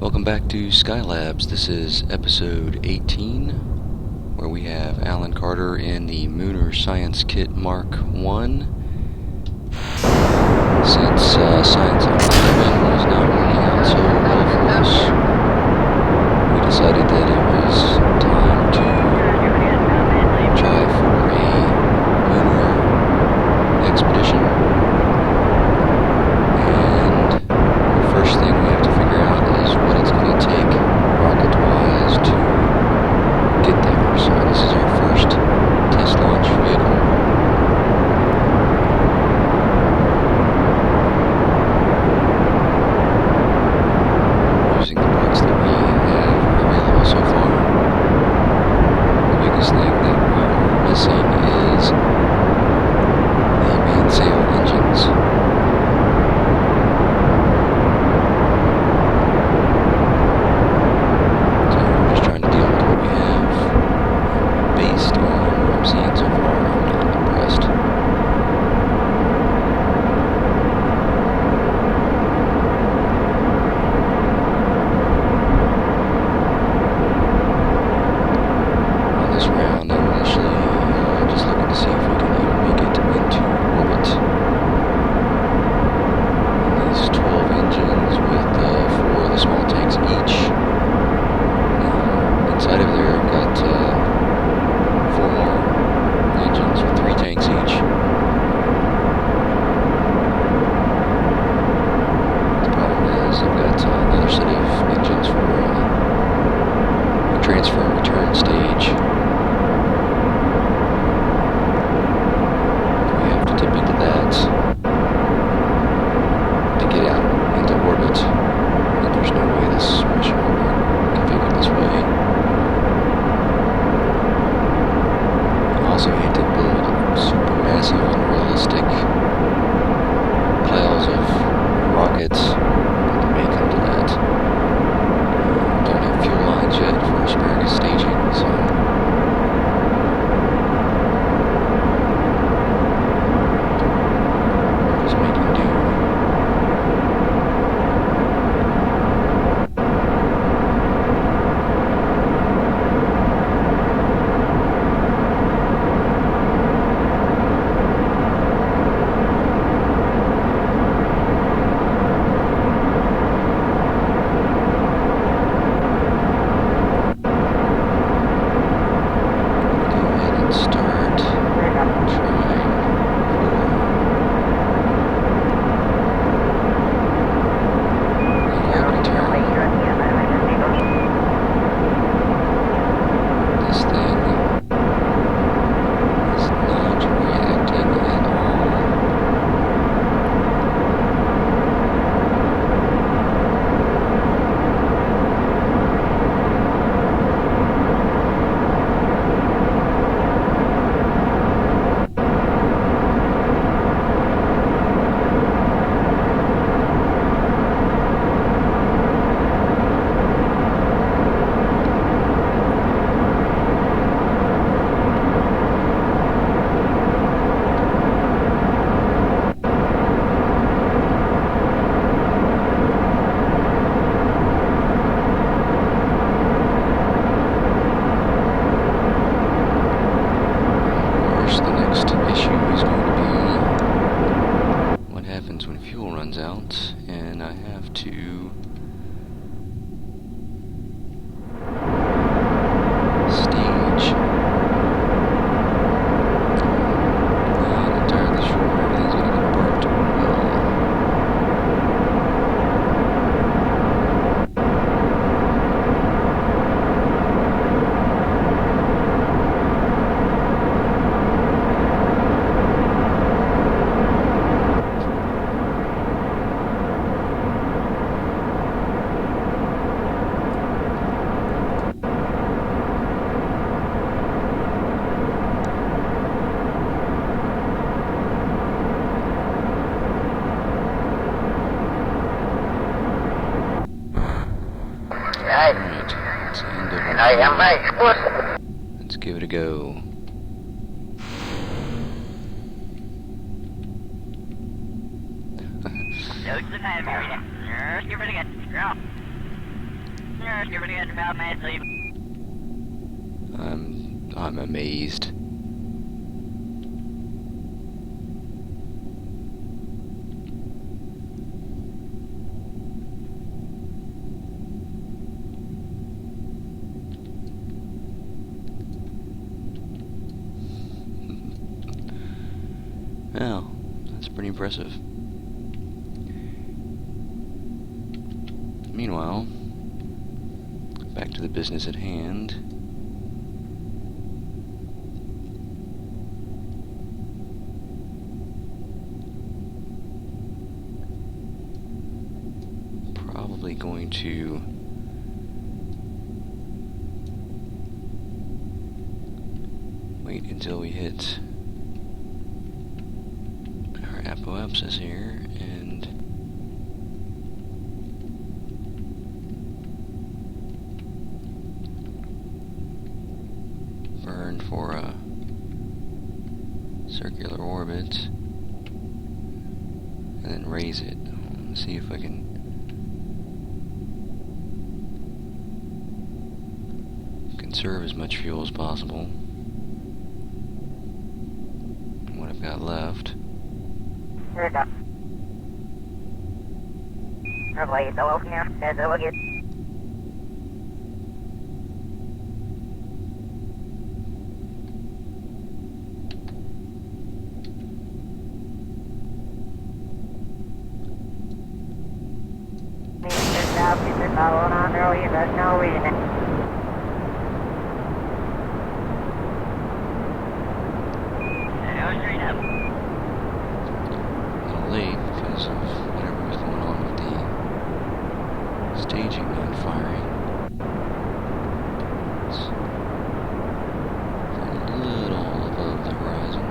Welcome back to Skylabs. This is episode 18, where we have Alan Carter in the Munar Science Kit Mark 1. Since Science on Kerbin was not working out so well for us, we decided that it was time to try for a lunar expedition. And the first thing we have to figure out is what it's going to take, rocket-wise, to get there. So this is our first test launch vehicle. Using the parts that we have available so far. The biggest thing that we are missing is the mainsail engines. Transfer and return stage. We have to tip into that to get out into orbit, and there's no way this mission will work configured this way. I also hate to build supermassive, unrealistic piles of rockets, but they may come to that. Don't have fuel lines yet for asparagus staging, so just making do. When fuel runs out, and I have to stage. Not entirely sure everything's going to get parked well. Let's give it a go. Notes the time area. You're pretty good. Girl. I'm amazed. Well, that's pretty impressive. Meanwhile, back to the business at hand. Probably going to wait until we hit our apoapsis here and burn for a circular orbit and then raise it. See if I can conserve as much fuel as possible. What I've got left. Late because of whatever was going on with the staging not firing. It's a little above the horizon.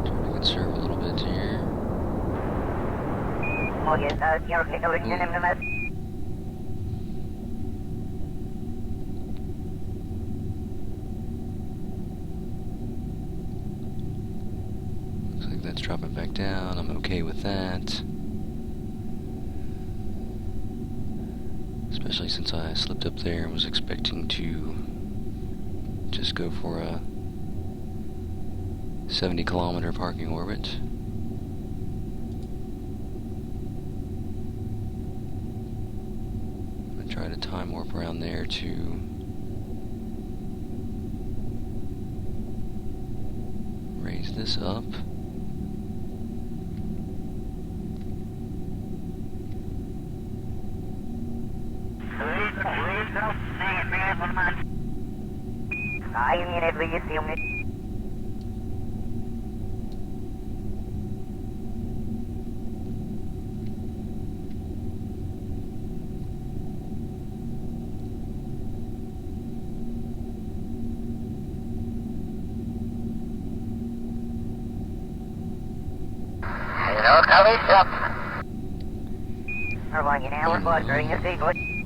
Trying to conserve a little bit here. Looks like that's dropping back down. I'm okay with that. Especially since I slipped up there and was expecting to just go for a 70-kilometer parking orbit. I'm going to try to time warp around there to raise this up.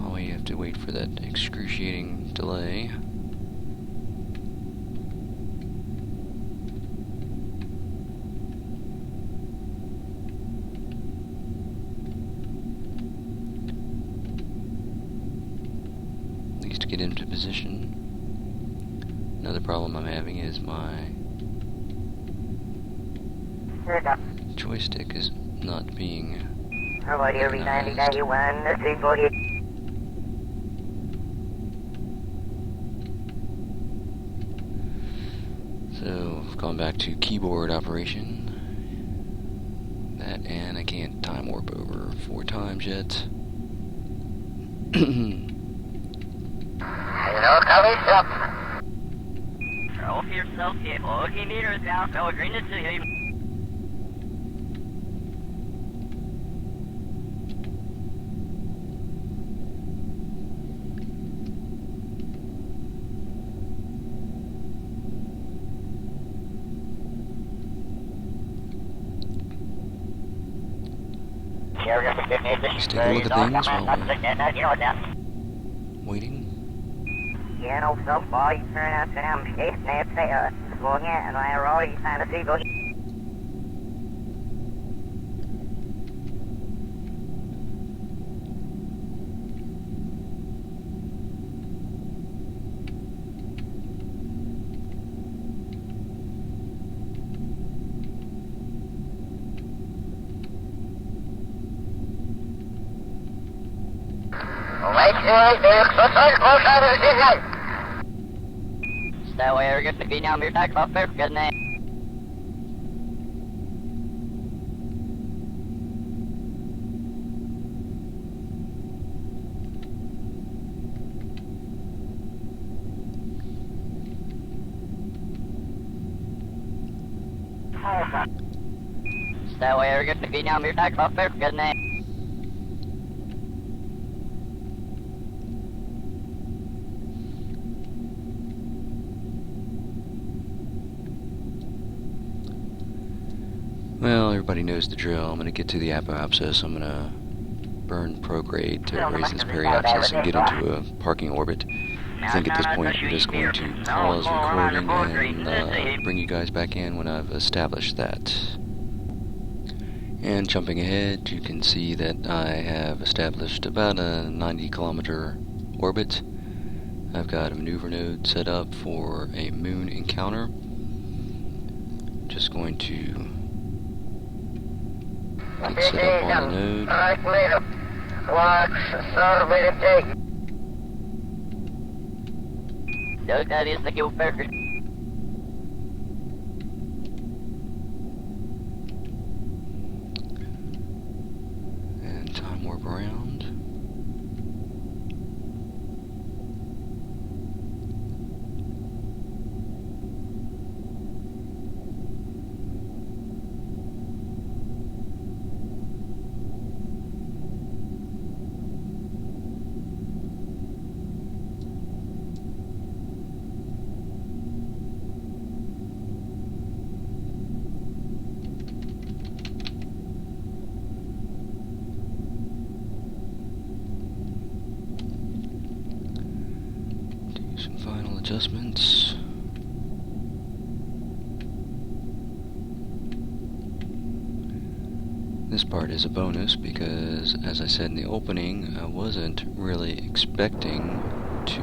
Oh, you have to wait for that excruciating delay. At least to get into position. Another problem I'm having is my joystick is not being organized. I've gone back to keyboard operation. That, and I can't time warp over 4 times yet. Hello, Kelly, stop. Show yourself here. 40 meters now, so green to you. Let's take a look at things while we're waiting. You know, somebody turned out to them chasing that tail. Well, yeah, and I already kind of see those. Stay away, we're going to be now, we're back off there, good name. Stay away, we're going to be now, we're back off there, good name. Well, everybody knows the drill. I'm going to get to the apoapsis. I'm going to burn prograde to raise this periapsis and get into a parking orbit. I think at this point we're just going to pause recording and bring you guys back in when I've established that. And jumping ahead, you can see that I have established about a 90-kilometer orbit. I've got a maneuver node set up for a moon encounter. Just going to get set up on the node. That is the Gilbert. And time warp around. Some final adjustments. This part is a bonus because, as I said in the opening, I wasn't really expecting to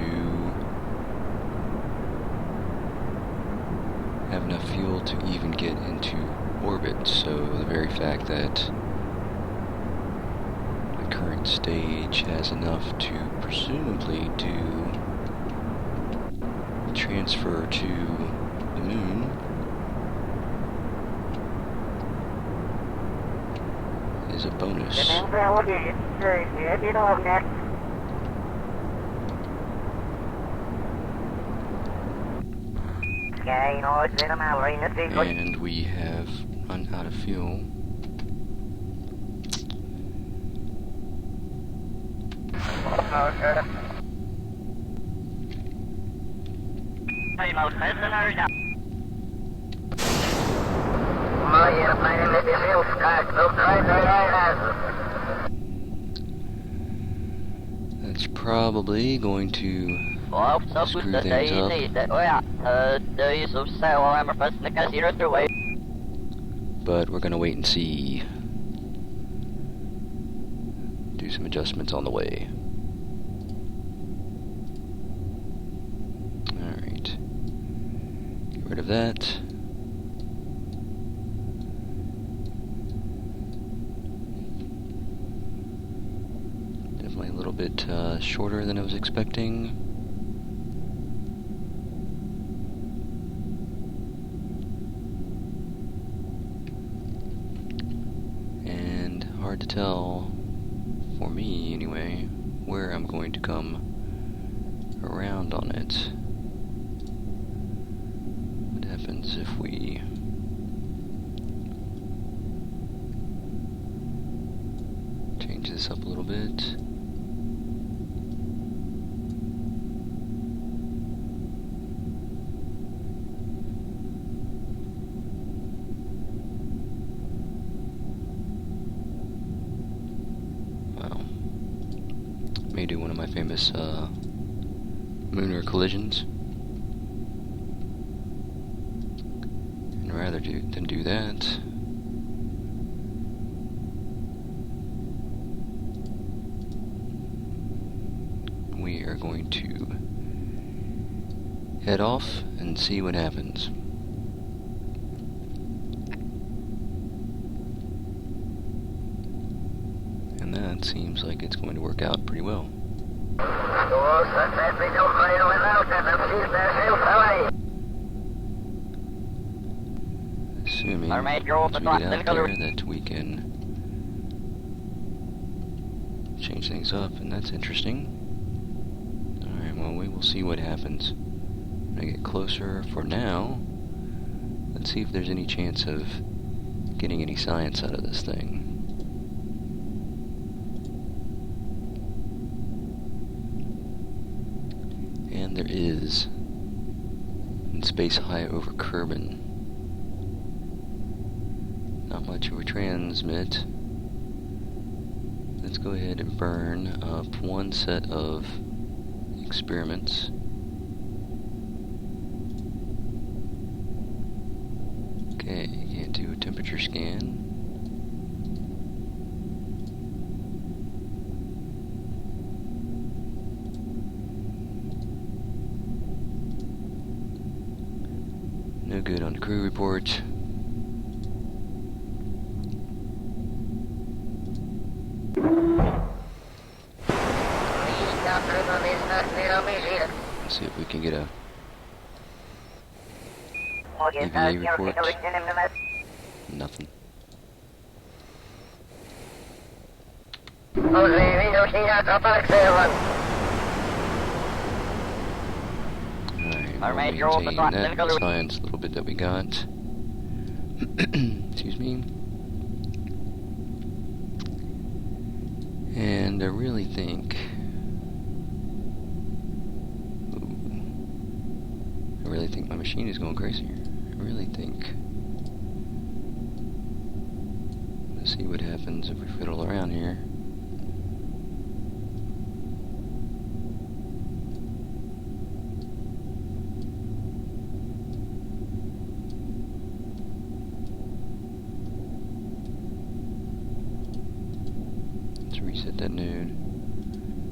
have enough fuel to even get into orbit, so the very fact that the current stage has enough to presumably do transfer to the moon is a bonus. And we have run out of fuel. That's probably going to screw things up. But we're going to wait and see. Do some adjustments on the way. Alright. Get rid of that. Definitely a little bit shorter than I was expecting. tell, for me anyway, where I'm going to come around on it. What happens if we change this up a little bit? May do one of my famous Munar collisions, and rather than do that, we are going to head off and see what happens. And that seems like it's going to work out pretty well. Assuming once we get out there that we can change things up, and that's interesting. Alright, well, we will see what happens when I get closer. For now, let's see if there's any chance of getting any science out of this thing. And there is, in space high over Kerbin. Not much of a transmit. Let's go ahead and burn up one set of experiments. Okay, can't do a temperature scan. No good on crew report. Let's see if we can get a EVA report. Nothing. Alright, we'll maintain that science a little bit that we got. Excuse me. And I really think my machine is going crazy here. I really think. Let's see what happens if we fiddle around here. Let's reset that node.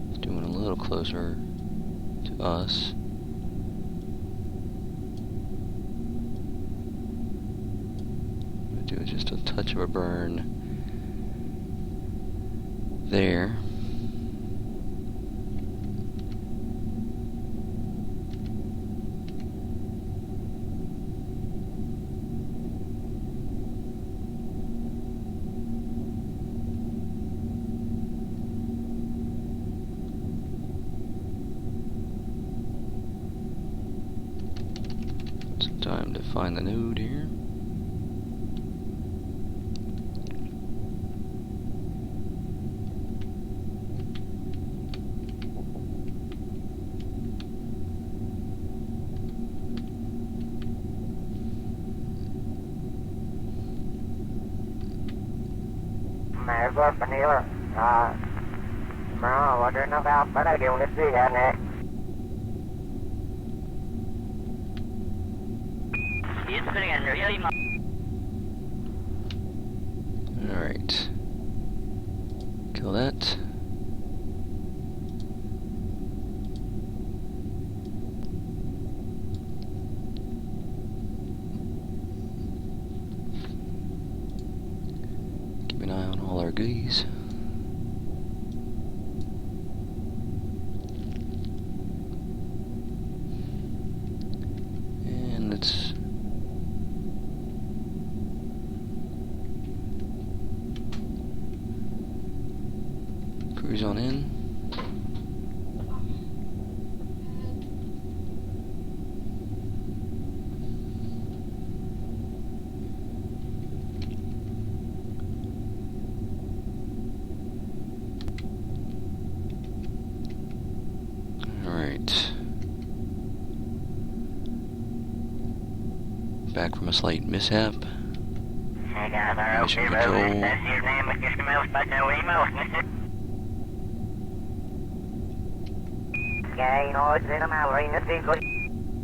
It's doing a little closer to us. Do just a touch of a burn there. Some time to find the node here. Alright. Kill that. Keep an eye on all our goodies. And let's Cruise on in. Alright. Back from a slight mishap. Mission control.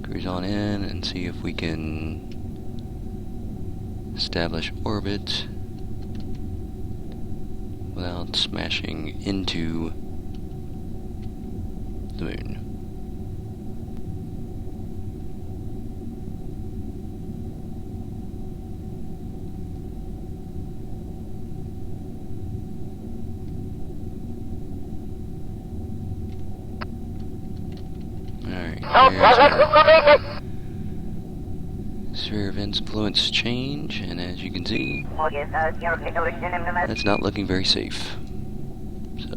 Cruise on in and see if we can establish orbit without smashing into the moon. Sphere of influence change, and as you can see, that's not looking very safe. So,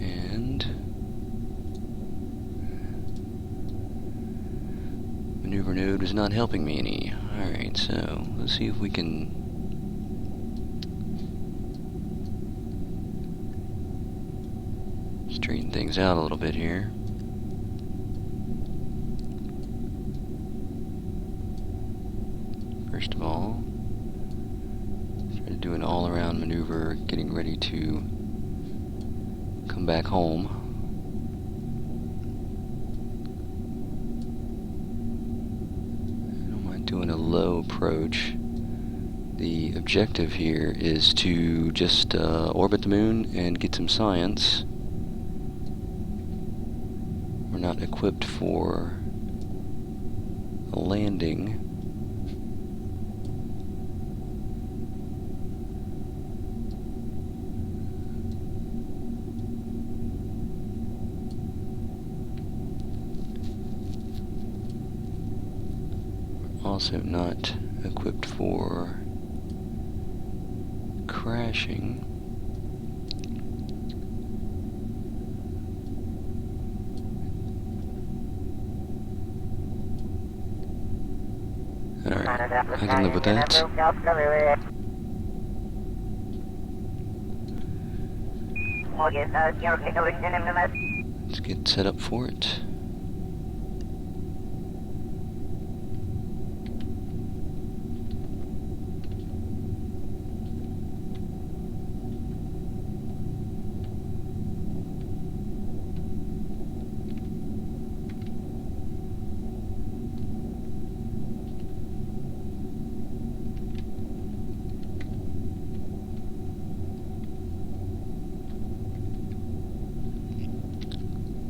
and maneuver node is not helping me any. Alright, so let's see if we can straighten things out a little bit here. First of all, try to do an all-around maneuver, getting ready to come back home. I don't mind doing a low approach. The objective here is to just orbit the moon and get some science. We're not equipped for a landing. We're also not equipped for crashing. Alright, I can live with that. Let's get set up for it.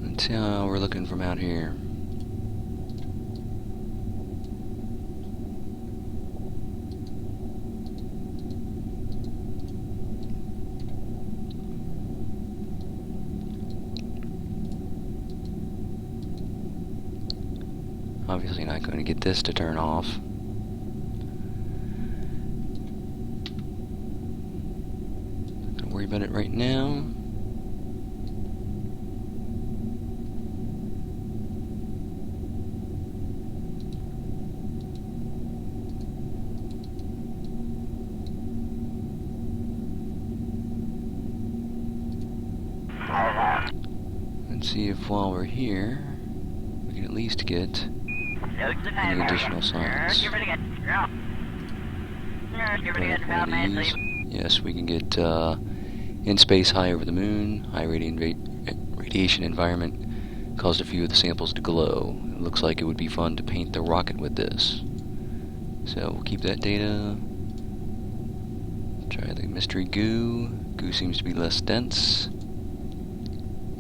Let's see how we're looking from out here. Obviously not going to get this to turn off. Not gonna worry about it right now. Let's see if while we're here, we can at least get any additional science. Yes, we can get in space high over the moon, high radiation environment, caused a few of the samples to glow. It looks like it would be fun to paint the rocket with this. So we'll keep that data. Try the mystery goo. Goo seems to be less dense.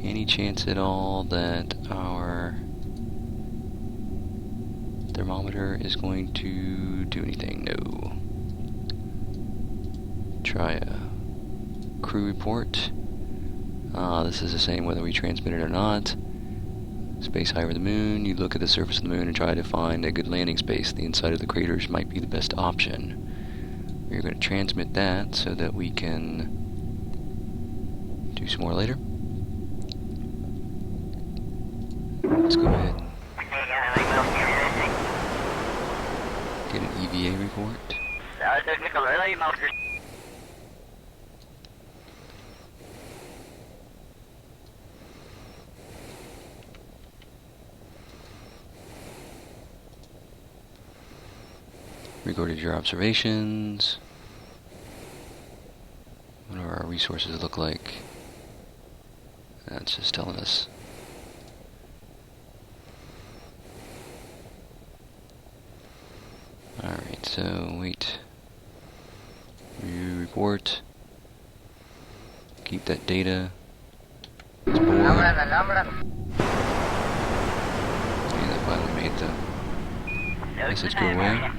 Any chance at all that our thermometer is going to do anything? No. Try a crew report. This is the same whether we transmit it or not. space high over the moon. You look at the surface of the moon and try to find a good landing space. The inside of the craters might be the best option. We're going to transmit that so that we can do some more later. Let's go ahead and get an EVA report. Recorded your observations. What do our resources look like? That's just telling us. Alright, so wait. Review report. Keep that data. It's bored. And that finally made the message go away.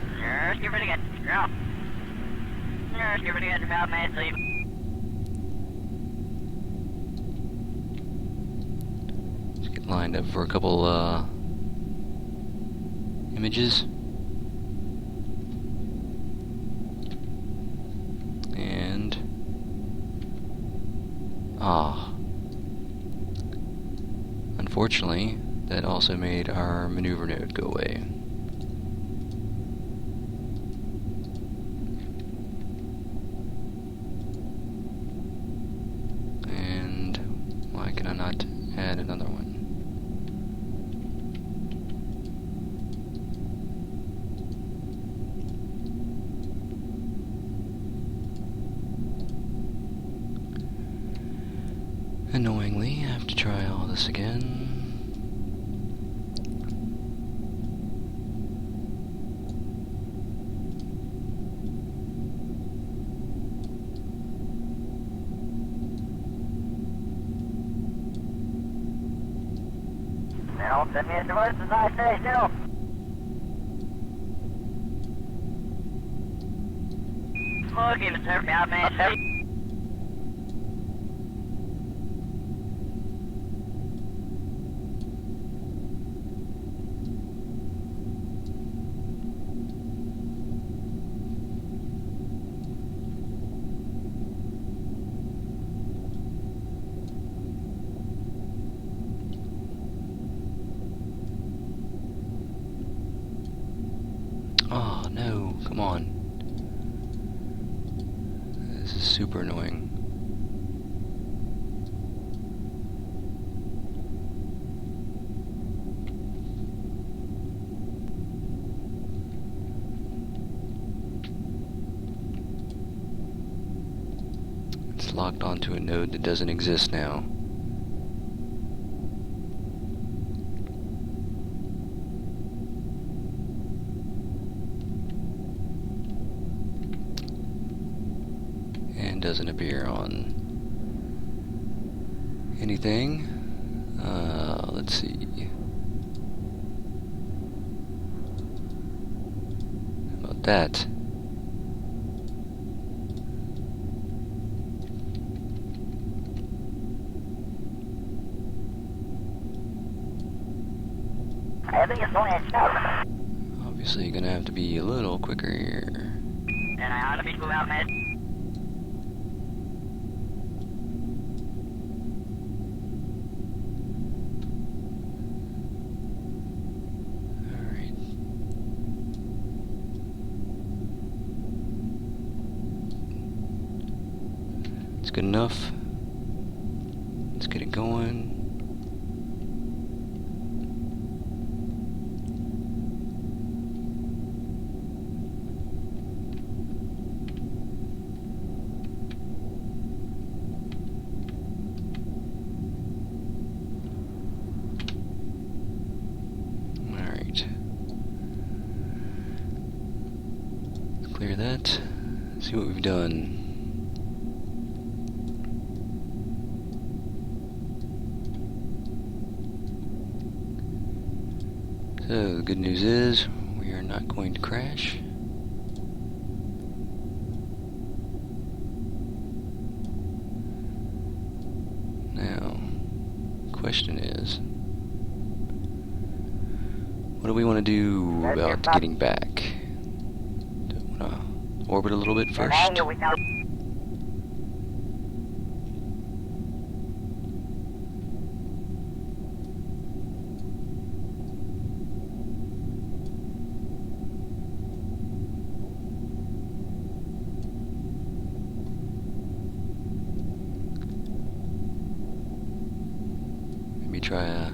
Let's get lined up for a couple images. And unfortunately, that also made our maneuver node go away. And why can I not add another one? Annoyingly, I have to try all this again. Send me a device as I say, still. Okay, Mr. Mailman. Oh no, come on. This is super annoying. It's locked onto a node that doesn't exist now. Doesn't appear on anything. Let's see. How about that? I think it's only a stop. Obviously, you're gonna have to be a little quicker here. And I ought to be moving out, man. Good enough. Let's get it going. All right. Let's clear that. See what we've done. So, the good news is, we are not going to crash. Now, question is, What do we want to do about getting back? Do we want to orbit a little bit first? Maybe try a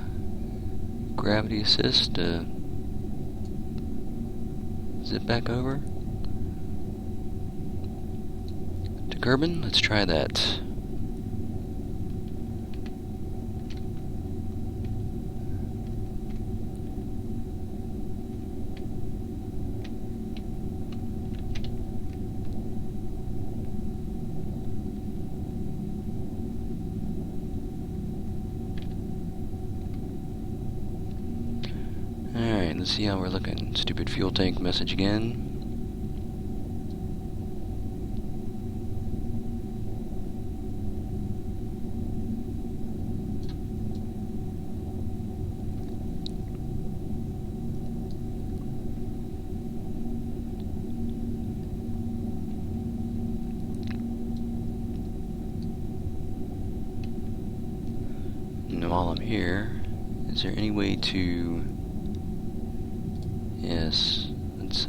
gravity assist to zip back over to Kerbin. Let's try that. Alright, let's see how we're looking. Stupid fuel tank message again. And while I'm here, is there any way to... Yes, let's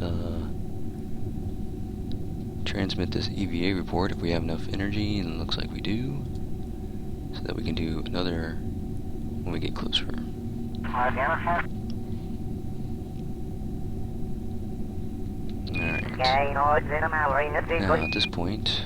transmit this EVA report if we have enough energy, and it looks like we do, so that we can do another when we get closer. Alright. Now at this point,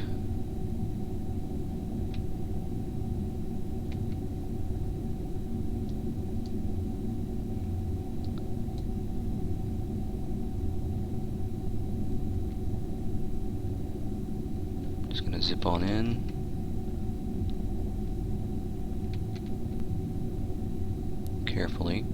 just gonna zip on in. Carefully.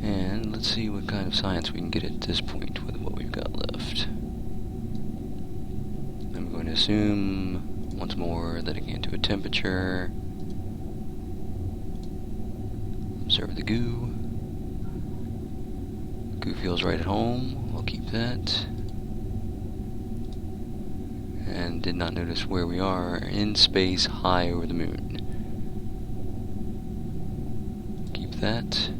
And let's see what kind of science we can get at this point with what we've got left. I'm going to assume once more that it can do a temperature. Observe the goo. Goo feels right at home. We'll keep that. And did not notice where we are. In space, high over the moon. Keep that.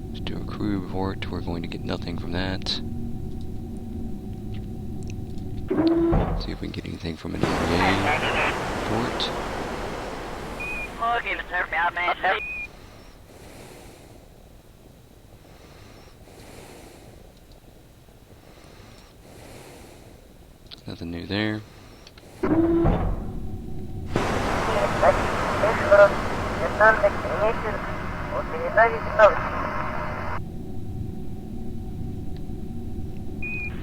Let's do a crew report. We're going to get nothing from that. See if we can get anything from an EVA report. Nothing new there.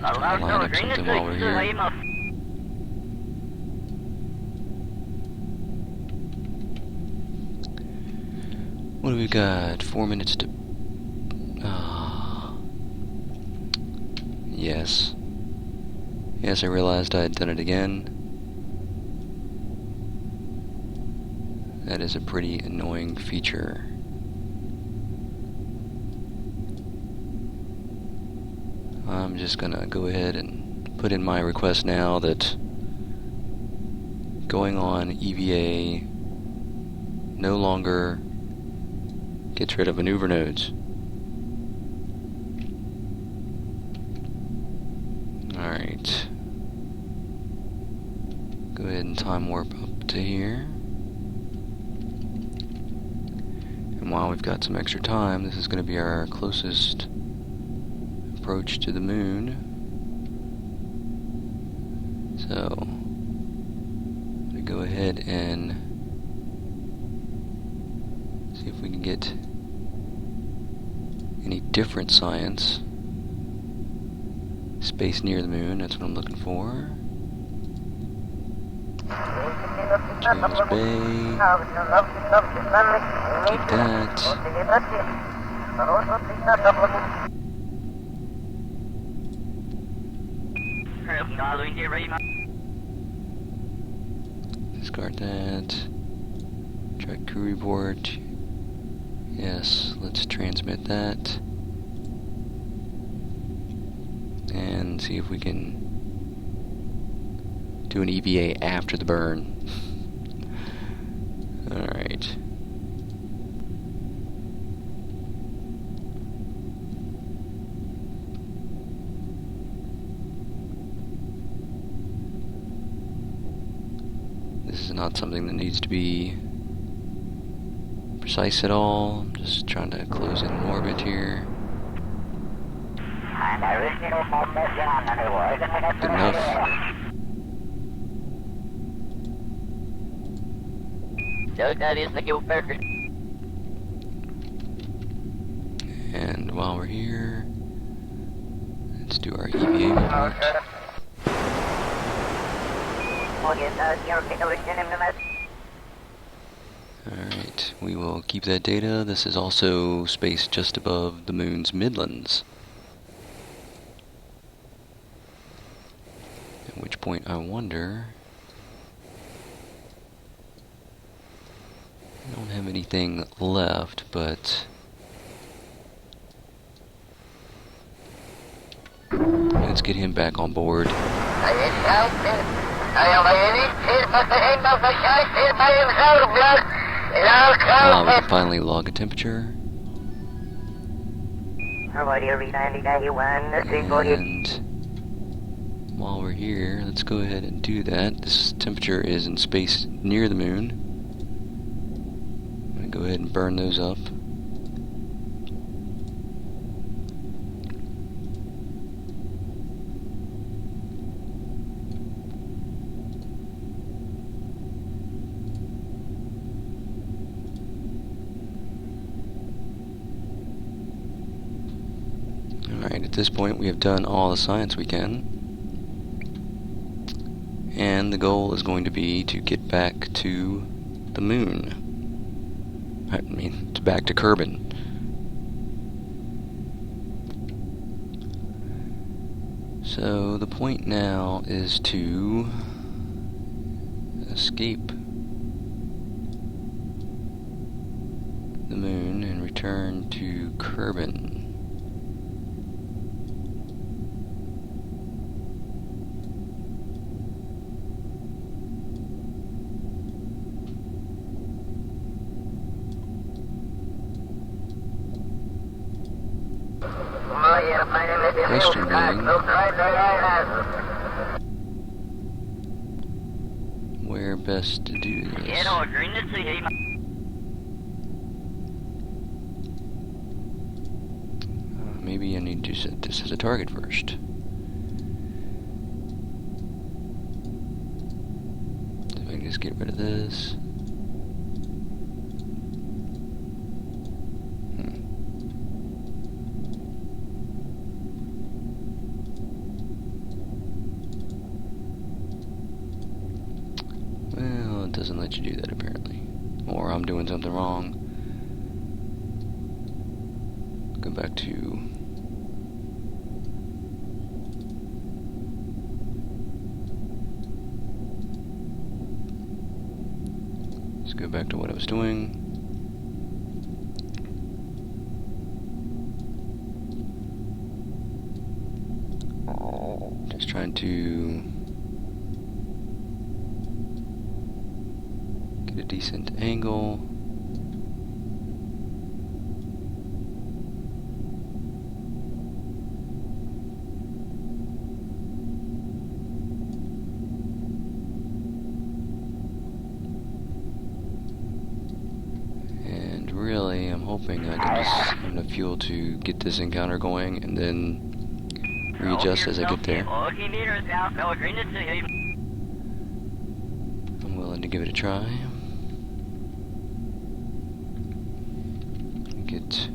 Line up something while we're here. What do we got? 4 minutes to... Yes. Yes, I realized I had done it again. That is a pretty annoying feature. I'm just gonna go ahead and put in my request now that going on EVA no longer gets rid of maneuver nodes. Alright. Go ahead and time warp up to here. And while we've got some extra time, this is going to be our closest approach to the moon. So, I'm going to go ahead and see if we can get any different science. Space near the moon, that's what I'm looking for. James Bay. Keep that. Discard that. Track crew report. Yes, let's transmit that. And see if we can do an EVA after the burn. Alright. This is not something that needs to be precise at all. I'm just trying to close in orbit here. Good enough. And while we're here, let's do our EVA report. Alright, we will keep that data. This is also space just above the moon's midlands. At which point I wonder... I don't have anything left, but... let's get him back on board. We can finally log a temperature. And while we're here, let's go ahead and do that. This temperature is in space near the moon. I'm going to go ahead and burn those up. Alright, at this point we have done all the science we can. And the goal is going to be to get back to the moon. I mean, back to Kerbin. So the point now is to escape the moon and return to Kerbin. Question being, where best to do this? Maybe I need to set this as a target first. If I can just get rid of this. Well, it doesn't let you do that apparently. Or I'm doing something wrong. Go back to... let's go back to what I was doing. Just trying to get a decent angle. And really, I'm hoping I can just have enough fuel to get this encounter going and then readjust as I get there. I'm willing to give it a try. Get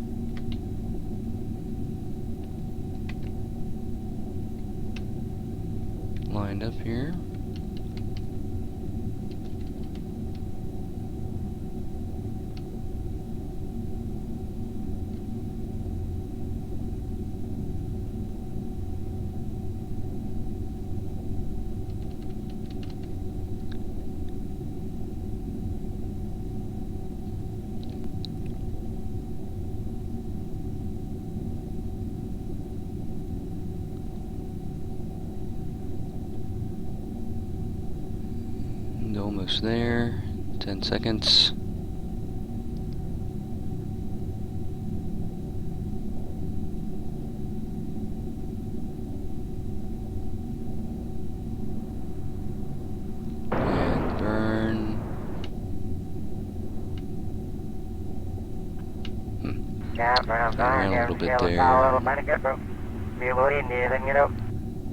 lined up here. And almost there. 10 seconds. And burn. Got around a little bit there.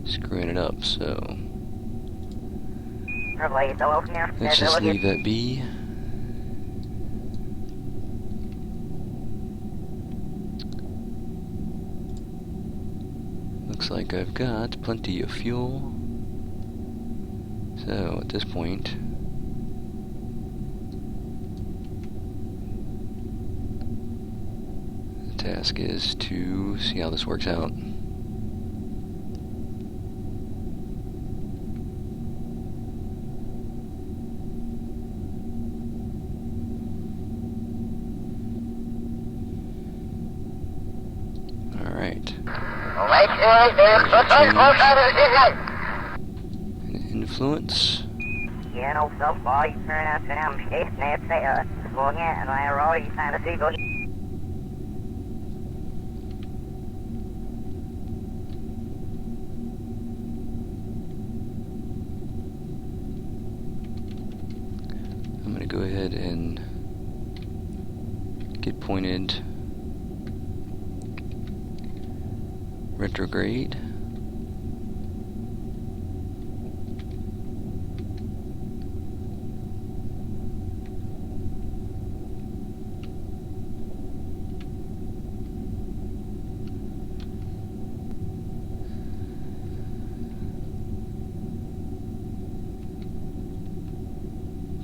Screwing it up, so let's just leave that be. Looks like I've got plenty of fuel. So at this point, the task is to see how this works out. Alright. An influence. I'm going to go ahead and get pointed retrograde.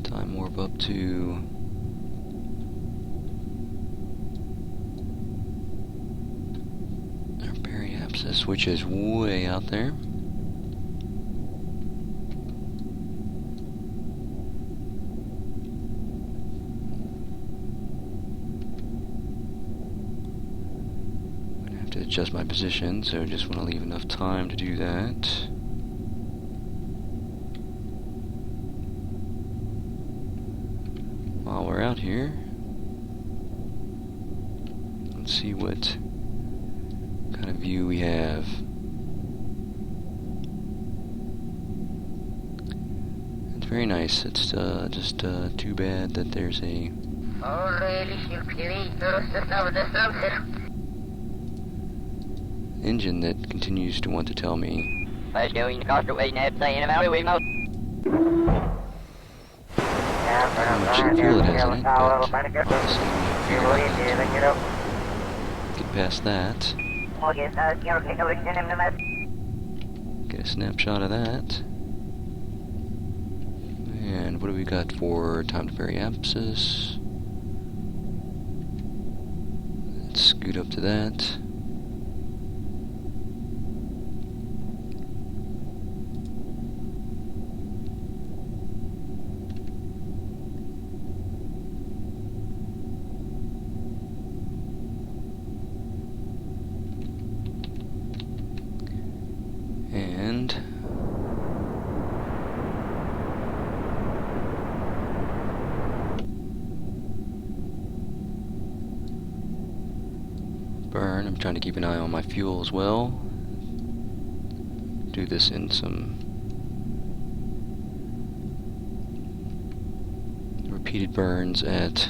Time warp up to our periapsis, which is way out there. I'm gonna have to adjust my position, so just want to leave enough time to do that. While we're out here, let's see what kind of view we have. It's very nice. It's just too bad that there's a engine that continues to want to tell me how much fuel it has in it, but obviously we have figured out how to get past that. Get a snapshot of that. And what do we got for time to periapsis? Let's scoot up to that. And burn. I'm trying to keep an eye on my fuel as well. Do this in some repeated burns at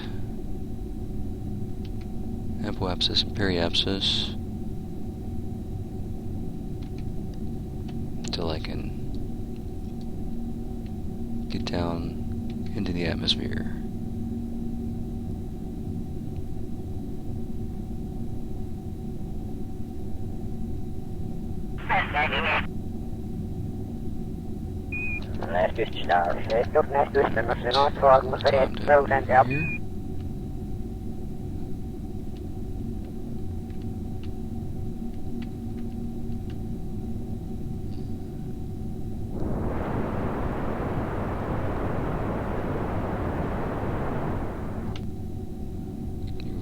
apoapsis and periapsis until I can get down into the atmosphere. Here.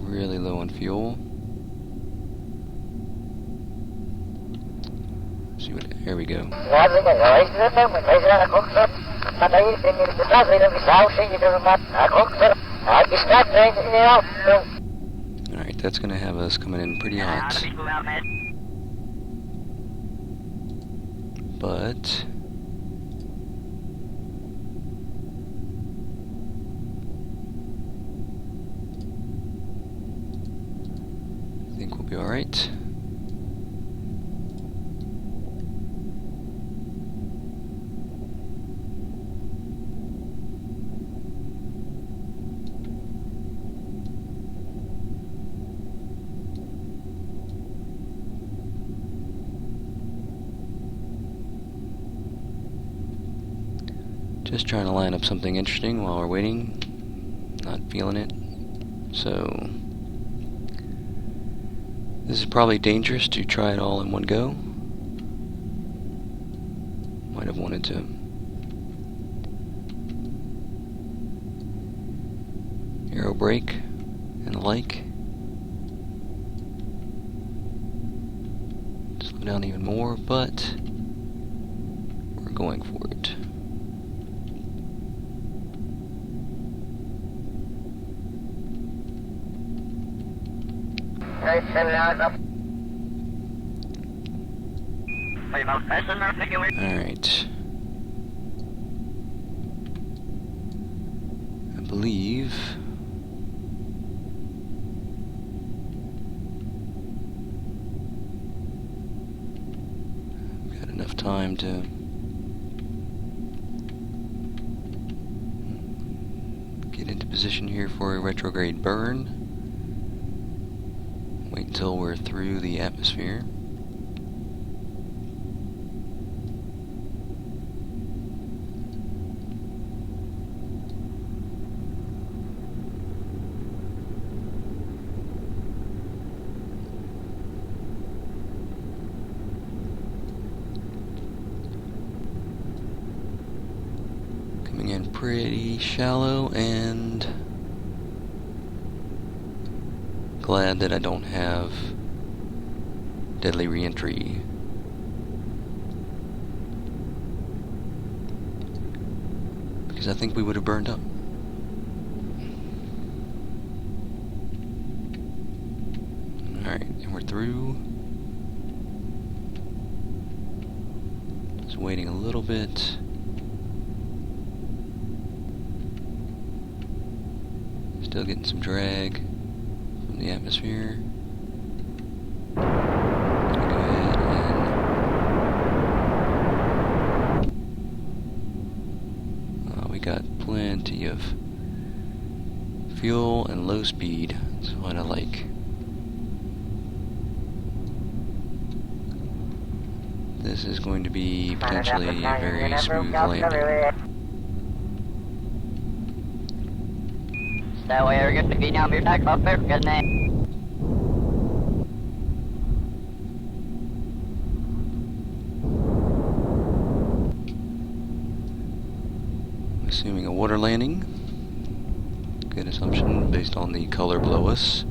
Really low on fuel. See what? Here we go. Alright, that's gonna have us coming in pretty hot. But I think we'll be alright. Just trying to line up something interesting while we're waiting. Not feeling it. So this is probably dangerous to try it all in one go. Might have wanted to aero brake and the like. Slow down even more, but we're going for it. Alright. I believe I've got enough time to get into position here for a retrograde burn. Wait until we're through the atmosphere. Coming in pretty shallow, and glad that I don't have deadly re-entry. Because I think we would have burned up. Alright, and we're through. Just waiting a little bit. Still getting some drag from the atmosphere. Gonna go ahead and we got plenty of fuel and low speed. That's what I like. This is going to be potentially a very smooth landing. So we're going to be now moved back up there, good name. Assuming a water landing. Good assumption based on the color below us.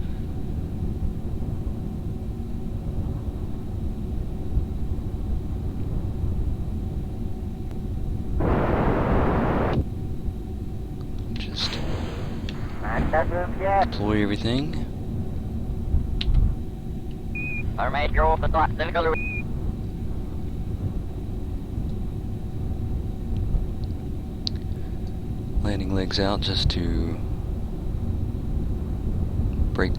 Just deploy everything. Landing legs out just to break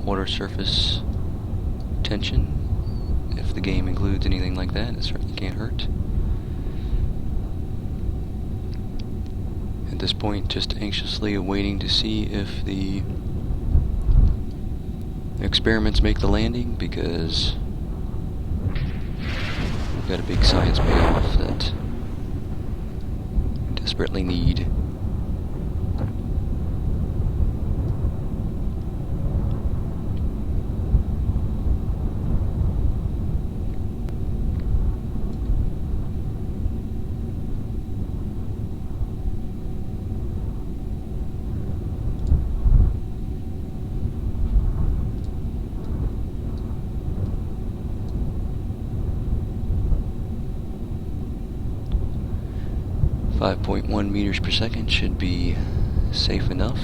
water surface tension. If the game includes anything like that, it certainly can't hurt. At this point, just anxiously awaiting to see if the experiments make the landing, because we've got a big science payoff that we desperately need. 5.1 meters per second should be safe enough.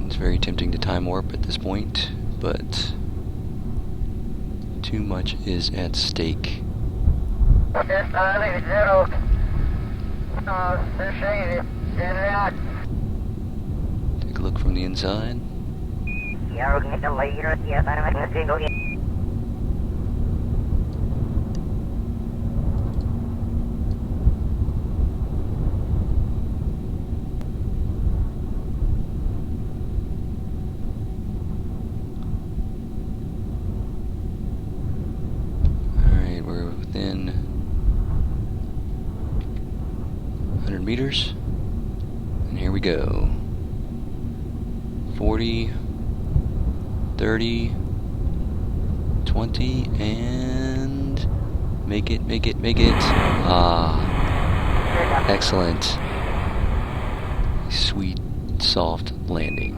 It's very tempting to time warp at this point, but too much is at stake. Take a look from the inside. Alright, we're within 100 meters. And here we go. 40, 30, 20, and make it. Ah, excellent. Sweet, soft landing.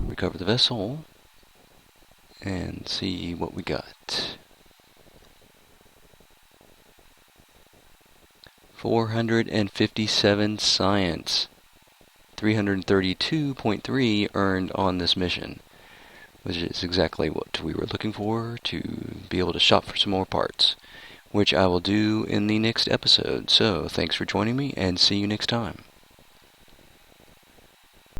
Recover the vessel and see what we got. 457 science. 332.3 earned on this mission, which is exactly what we were looking for, to be able to shop for some more parts, which I will do in the next episode. So thanks for joining me, and see you next time.